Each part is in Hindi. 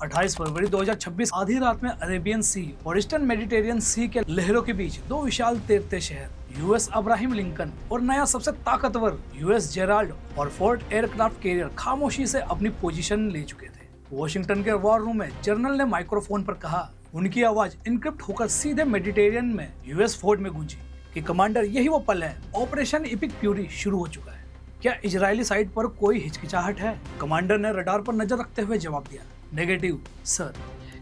28 फरवरी 2026 आधी रात में अरेबियन सी और ईस्टर्न मेडिटेरियन सी के लहरों के बीच दो विशाल तैरते शहर यूएस अब्राहम लिंकन और नया सबसे ताकतवर यूएस जेराल्ड और फोर्ड एयरक्राफ्ट कैरियर खामोशी से अपनी पोजीशन ले चुके थे। वॉशिंगटन के वॉर रूम में जनरल ने माइक्रोफोन पर कहा। उनकी आवाज इनक्रिप्ट होकर सीधे मेडिटेरियन में यूएस फोर्ट में गूंजी कि कमांडर, यही वो पल है, ऑपरेशन एपिक फ्यूरी शुरू हो चुका है। क्या इजरायली साइड पर कोई हिचकिचाहट है? कमांडर ने रडार पर नजर रखते हुए जवाब दिया, नेगेटिव सर,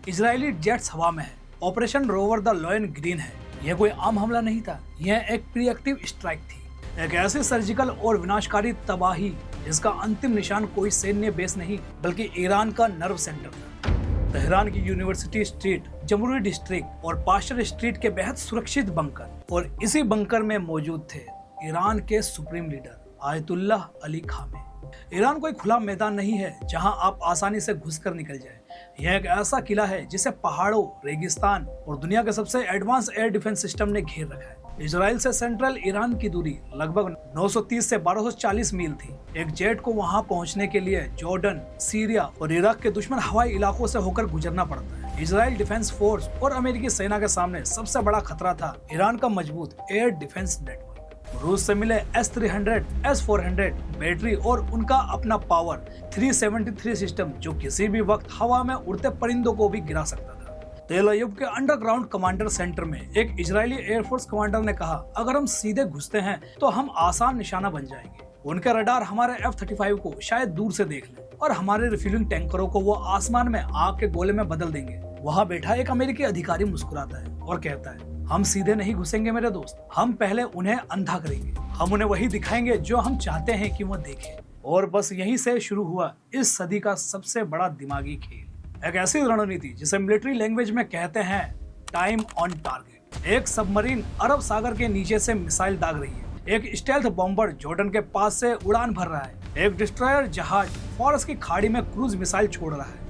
इजरायली जेट्स हवा में है। Operation rover the lion green है। यह कोई आम हमला नहीं था, यह एक प्रीएक्टिव स्ट्राइक थी, एक ऐसी सर्जिकल और विनाशकारी तबाही जिसका अंतिम निशान कोई सैन्य बेस नहीं बल्कि ईरान का नर्व सेंटर था। तेहरान की यूनिवर्सिटी स्ट्रीट, जमहूरी डिस्ट्रिक्ट और पास्टर स्ट्रीट के बेहद सुरक्षित बंकर, और इसी बंकर में मौजूद थे ईरान के supreme leader Ayatollah Ali Khamenei. Iran कोई खुला मैदान नहीं है जहां आप आसानी से घुसकर निकल जाएं। यह एक ऐसा किला है जिसे पहाड़ों, रेगिस्तान और दुनिया के सबसे एडवांस एयर डिफेंस सिस्टम ने घेर रखा है। इजराइल से सेंट्रल ईरान की दूरी लगभग 930 से 1240 मील थी। एक जेट को वहां पहुंचने के लिए जॉर्डन, सीरिया और इराक के दुश्मन हवाई इलाकों से होकर गुजरना पड़ता है। इजराइल डिफेंस फोर्स और अमेरिकी सेना के सामने सबसे बड़ा खतरा था ईरान का मजबूत एयर डिफेंस नेटवर्क। रूस से मिले S-300, S-400 बैटरी और उनका अपना पावर 373 सिस्टम जो किसी भी वक्त हवा में उड़ते परिंदों को भी गिरा सकता था। तेल अव्यूब के अंडरग्राउंड कमांडर सेंटर में एक इजरायली एयरफोर्स कमांडर ने कहा, अगर हम सीधे घुसते हैं तो हम आसान निशाना बन जाएंगे। उनके रडार हमारे F-35 को शायद दूर से देख लें और हमारे रिफ्यूलिंग टैंकरों को वो आसमान में आग के गोले में बदल देंगे। वहाँ बैठा एक अमेरिकी अधिकारी मुस्कुराता है और कहता है, हम सीधे नहीं घुसेंगे मेरे दोस्त, हम पहले उन्हें अंधा करेंगे। हम उन्हें वही दिखाएंगे जो हम चाहते हैं कि वो देखें। और बस यहीं से शुरू हुआ इस सदी का सबसे बड़ा दिमागी खेल, एक ऐसी रणनीति जिसे मिलिट्री लैंग्वेज में कहते हैं टाइम ऑन टारगेट। एक सबमरीन अरब सागर के नीचे से मिसाइल दाग रही है, एक स्टेल्थ बॉम्बर जॉर्डन के पास से उड़ान भर रहा है, एक डिस्ट्रॉयर जहाज फॉरस की खाड़ी में क्रूज मिसाइल छोड़ रहा है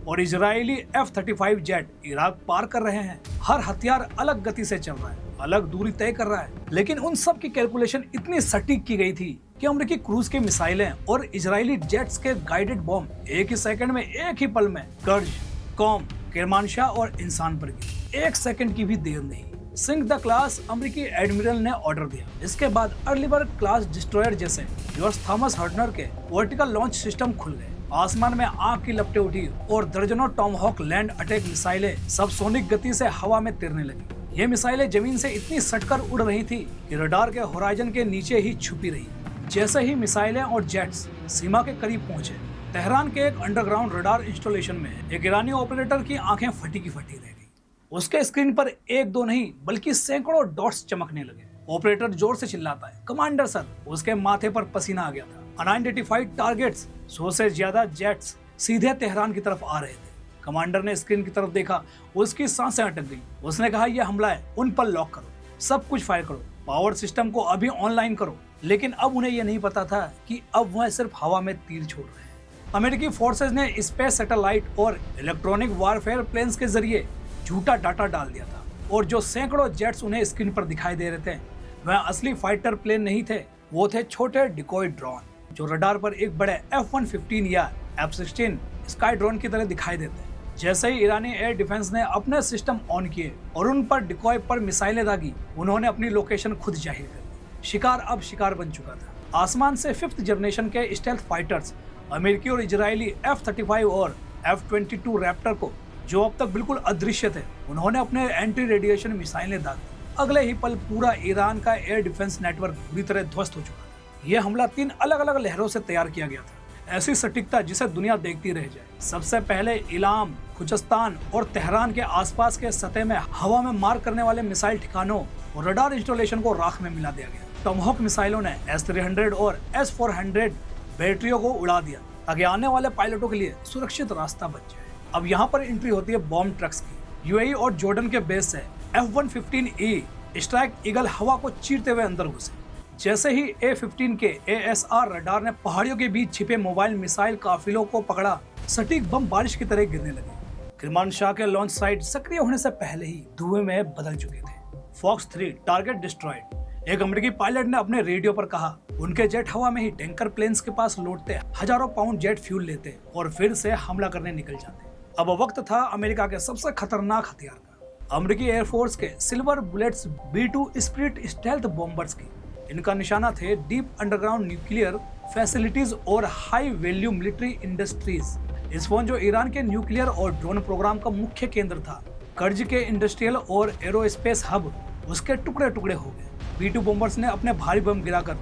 और इजरायली F-35 जेट इराक पार कर रहे हैं। हर हथियार अलग गति से चल रहा है, अलग दूरी तय कर रहा है, लेकिन उन सब की कैलकुलेशन इतनी सटीक की गई थी कि अमेरिकी क्रूज की मिसाइलें और इजरायली जेट्स के गाइडेड बॉम्ब एक ही सेकंड में, एक ही पल में कर्ज, कौम, किरमानशाह और इंसान पर गिरे। एक सेकंड की भी देर नहीं। सिंक द क्लास अमेरिकी एडमिरल ने ऑर्डर दिया। इसके बाद अर्लीबर्ग क्लास डिस्ट्रॉयर जैसे जॉर्ज थॉमस हर्डनर के वर्टिकल लॉन्च सिस्टम खुल गए। आसमान में आग की लपटें उठी और दर्जनों टॉमहॉक लैंड अटैक मिसाइलें सब सोनिक गति से हवा में तैरने लगी। ये मिसाइलें जमीन से इतनी सटकर उड़ रही थी कि रडार के होराइजन के नीचे ही छुपी रही। जैसे ही मिसाइलें और जेट्स सीमा के करीब पहुंचे, तेहरान के एक अंडरग्राउंड रडार इंस्टॉलेशन में एक ईरानी ऑपरेटर की आंखें फटी की फटी रह गई। उसके स्क्रीन पर एक दो नहीं बल्कि सैकड़ों डॉट्स चमकने लगे। ऑपरेटर जोर से चिल्लाता है, कमांडर सर। उसके माथे पर पसीना आ गया था। अनआइडेंटिफाइड टारगेट्स, 100 से ज्यादा जेट्स सीधे तेहरान की तरफ आ रहे थे। कमांडर ने स्क्रीन की तरफ देखा, उसकी सांसें अटक गई। उसने कहा, यह हमला है, उन पर लॉक करो, सब कुछ फायर करो, पावर सिस्टम को अभी ऑनलाइन करो। लेकिन अब उन्हें यह नहीं पता था कि अब वह सिर्फ हवा में तीर छोड़ रहे हैं। अमेरिकी फोर्सेज ने स्पेस सैटेलाइट और इलेक्ट्रॉनिक वारफेयर प्लेन्स के जरिए झूठा डाटा डाल दिया था और जो सैकड़ों जेट्स उन्हें स्क्रीन पर दिखाई दे रहे थे वह असली फाइटर प्लेन नहीं थे, वो थे छोटे डिकॉय ड्रोन जो रडार पर एक बड़े F-115 या F-16 स्काई ड्रोन की तरह दिखाई देते हैं। जैसे ही ईरानी एयर डिफेंस ने अपने सिस्टम ऑन किए और उन पर डिकॉय पर मिसाइलें दागी, उन्होंने अपनी लोकेशन खुद जाहिर कर दी। शिकार अब शिकार बन चुका था। आसमान से 5th जनरेशन के स्टेल्थ फाइटर्स अमेरिकी और इजरायली F-35 और F-22 रैप्टर को, जो अब तक बिल्कुल अदृश्य थे, उन्होंने अपने एंटी रेडिएशन मिसाइलें दाग दी। अगले ही पल पूरा ईरान का एयर डिफेंस नेटवर्क बुरी तरह ध्वस्त हो चुका था। यह हमला 3 अलग अलग लहरों से तैयार किया गया था, ऐसी सटीकता जिसे दुनिया देखती रह जाए। सबसे पहले इलाम, खुजस्तान और तेहरान के आसपास के सतह में हवा में मार करने वाले मिसाइल ठिकानों और रडार इंस्टॉलेशन को राख में मिला दिया गया। टॉमहॉक मिसाइलों ने S-300 और S-400 बैटरियों को उड़ा दिया ताकि आने वाले पायलटों के लिए सुरक्षित रास्ता बच जाए। अब यहाँ पर एंट्री होती है बॉम्ब ट्रक्स की। यूएई और जॉर्डन के बेस से F-115E स्ट्राइक ईगल हवा को चीरते हुए अंदर घुसे। जैसे ही A-15 के ASR रडार ने पहाड़ियों के बीच छिपे मोबाइल मिसाइल काफिलों को पकड़ा, सटीक बम बारिश की तरह गिरने लगे। किरमानशाह के लॉन्च साइट सक्रिय होने से पहले ही धुएं में बदल चुके थे। Fox 3 target destroyed. एक अमेरिकी पायलट ने अपने रेडियो पर कहा, उनके जेट हवा में ही टैंकर प्लेन्स के पास लौटते, हजारों पाउंड जेट फ्यूल लेते और फिर से हमला करने निकल जाते। अब वक्त था अमेरिका के सबसे खतरनाक हथियार का, अमेरिकी एयरफोर्स के silver bullets B-2 spirit stealth bombers की। इनका निशाना थे डीप अंडरग्राउंड न्यूक्लियर फैसिलिटीज और हाई वैल्यू मिलिट्री इंडस्ट्रीज। इस फोन जो ईरान के न्यूक्लियर और ड्रोन प्रोग्राम का मुख्य केंद्र था, कर्ज के इंडस्ट्रियल और एरोस्पेस हब उसके टुकड़े टुकड़े हो गए। B-2 बॉम्बर्स ने अपने भारी बम गिराकर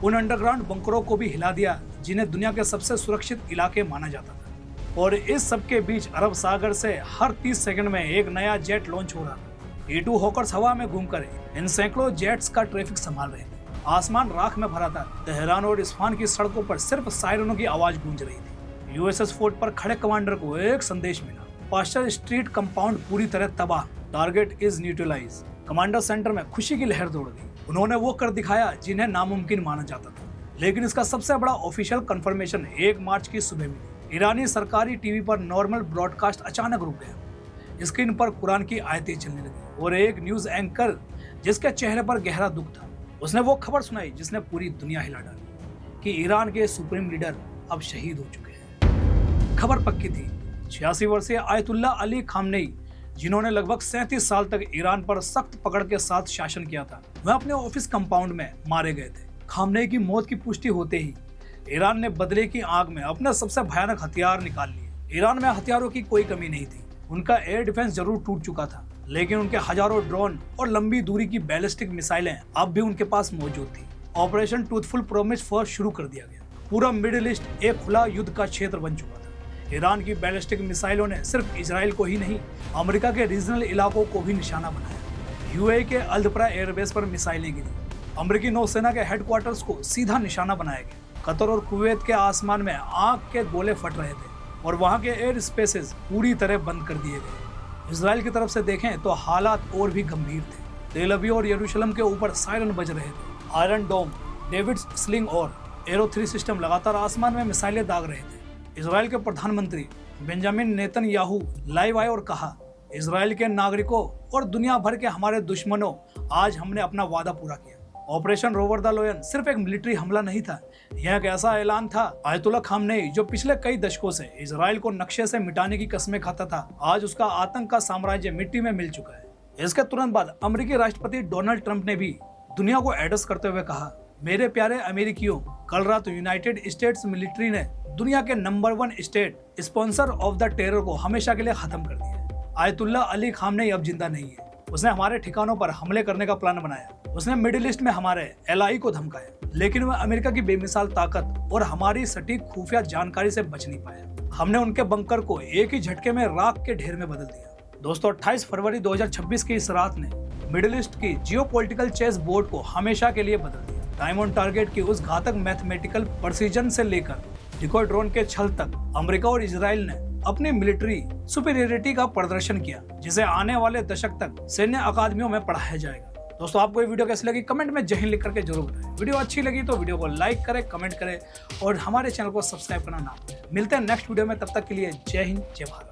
उन अंडरग्राउंड बंकरों को भी हिला दिया जिन्हें दुनिया के सबसे सुरक्षित इलाके माना जाता था। और इस सब के बीच अरब सागर से हर 30 सेकंड में एक नया जेट लॉन्च हो रहा था। B-2 हॉकर्स हवा में घूमकर इन सैकड़ों जेट्स का ट्रैफिक संभाल रहे थे। आसमान राख में भरा था। तेहरान और इस्फहान की सड़कों पर सिर्फ सायरनों की आवाज गूंज रही थी। USS फोर्ट पर खड़े कमांडर को एक संदेश मिला, पास्चर स्ट्रीट कंपाउंड पूरी तरह तबाह, target is neutralise. Commander centre में खुशी की लहर दौड़ गई। उन्होंने वो कर दिखाया जिन्हें नामुमकिन माना जाता था। लेकिन इसका सबसे बड़ा ऑफिशियल कंफर्मेशन 1 मार्च की सुबह मिली। ईरानी सरकारी टीवी पर नॉर्मल ब्रॉडकास्ट अचानक रुक गया। स्क्रीन पर कुरान की आयतें चलने लगी और एक न्यूज एंकर जिसके चेहरे पर गहरा दुख था, उसने वो खबर सुनाई जिसने पूरी दुनिया हिला डाली कि ईरान के सुप्रीम लीडर अब शहीद हो चुके हैं। खबर पक्की थी। 86 वर्षीय आयतुल्ला अली खामनेई, जिन्होंने लगभग 37 साल तक ईरान पर सख्त पकड़ के साथ शासन किया था, वह अपने ऑफिस कंपाउंड में मारे गए थे। खामनेई की मौत की पुष्टि होते ही ईरान ने बदले की आग में अपने सबसे भयानक हथियार निकाल लिए। ईरान में हथियारों की कोई कमी नहीं थी। उनका एयर डिफेंस जरूर टूट चुका था, लेकिन उनके हजारों ड्रोन और लंबी दूरी की बैलिस्टिक मिसाइलें अब भी उनके पास मौजूद थी। ऑपरेशन ट्रूथफुल प्रॉमिस फर्स्ट शुरू कर दिया गया। पूरा मिडिल ईस्ट एक खुला युद्ध का क्षेत्र बन चुका था। ईरान की बैलिस्टिक मिसाइलों ने सिर्फ इजराइल को ही नहीं, अमेरिका के रीजनल इलाकों को भी निशाना बनाया। UAE के अल्दप्रा एयरबेस पर मिसाइलें गिरी। अमेरिकी नौसेना के हेडक्वार्टर्स को सीधा निशाना बनाया गया। कतर और कुवैत के आसमान में आग के गोले फट रहे थे और वहां के एयर स्पेसेस पूरी तरह बंद कर दिए गए। इजराइल की तरफ से देखें तो हालात और भी गंभीर थे। तेल अवीव और यरूशलेम के ऊपर सायरन बज रहे थे। आयरन डोम, डेविड्स स्लिंग और एरो 3 सिस्टम लगातार आसमान में मिसाइलें दाग रहे थे। इजराइल के प्रधानमंत्री बेंजामिन नेतन्याहू लाइव आए और कहा, इजराइल के नागरिकों और दुनिया भर के हमारे दुश्मनों, आज हमने अपना वादा पूरा किया। ऑपरेशन रोवर द लोयन सिर्फ एक मिलिट्री हमला नहीं था, यह एक ऐसा ऐलान था। आयतुल्ला खामनेई, जो पिछले कई दशकों से इजराइल को नक्शे से मिटाने की कस्में खाता था, आज उसका आतंक का साम्राज्य मिट्टी में मिल चुका है। इसके तुरंत बाद अमेरिकी राष्ट्रपति डोनाल्ड ट्रंप ने भी दुनिया को एड्रेस करते हुए कहा, मेरे प्यारे अमेरिकियों, कल रात यूनाइटेड स्टेट्स मिलिट्री ने दुनिया के number 1 state sponsor of the terror को हमेशा के लिए खत्म कर दिया। आयतुल्ला अली खामनेई अब जिंदा नहीं है। उसने हमारे ठिकानों पर हमले करने का प्लान बनाया। उसने मिडिल ईस्ट में हमारे एलआई को धमकाया, लेकिन वह अमेरिका की बेमिसाल ताकत और हमारी सटीक खुफिया जानकारी से बच नहीं पाया। हमने उनके बंकर को एक ही झटके में राख के ढेर में बदल दिया। दोस्तों, 28 फरवरी 2026 की इस रात ने मिडिल ईस्ट की जियोपॉलिटिकल चेस बोर्ड को हमेशा के लिए बदल दिया। टाइम ऑन टारगेट की उस घातक मैथमेटिकल प्रिसीजन से लेकर डिकॉय ड्रोन के छल तक अमेरिका और इजराइल ने अपनी मिलिट्री सुपीरियरिटी का प्रदर्शन किया, जिसे आने वाले दशक तक सैन्य अकादमियों में पढ़ाया जाएगा। दोस्तों, आपको ये वीडियो कैसी लगी कमेंट में जय हिंद लिख करके जरूर बताएं। वीडियो अच्छी लगी तो वीडियो को लाइक करें, कमेंट करें और हमारे चैनल को सब्सक्राइब करना ना भूलें। मिलते हैं नेक्स्ट वीडियो में, तब तक के लिए जय हिंद, जय भारत।